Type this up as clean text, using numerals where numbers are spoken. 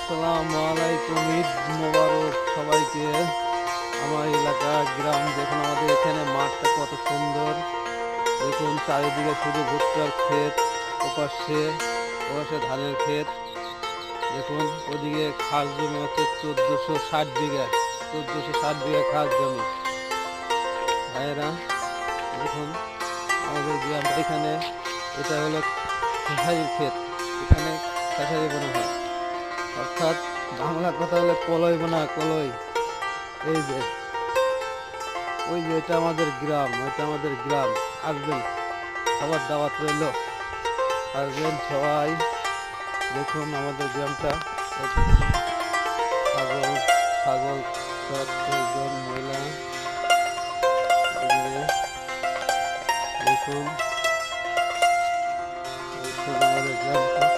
আসসালামু আলাইকুম, ঈদ মোবারক সবাইকে। আমার এলাকা গ্রাম দেখুন, আমাদের এখানে মাঠটা কত সুন্দর। দেখুন চারিদিকে শুধু ভুট্টার ক্ষেত, ওপাশে ওপাশে ধানের ক্ষেত। দেখুন ওদিকে খাস জমি হচ্ছে 1460 বিঘা, 1460 বিঘা খাস জমি। ভাইয়েরা দেখুন আমাদের গ্রাম এখানে, এটা হলো খেসারির ক্ষেত। এখানে খেসারি বোনা হয়, অর্থাৎ বাংলা কথা হলে কলই বোনা, কলই। এই যে ওই যে এটা আমাদের গ্রাম, এটা আমাদের গ্রাম। আসবেন, খাবার দাওয়াত রইল, আসবেন সবাই। দেখুন আমাদের গ্রামটা। ছাগল ছাগল চড়াচ্ছে একজন মহিলা। এদিকে দেখুন, দেখুন আমাদের গ্রামটা।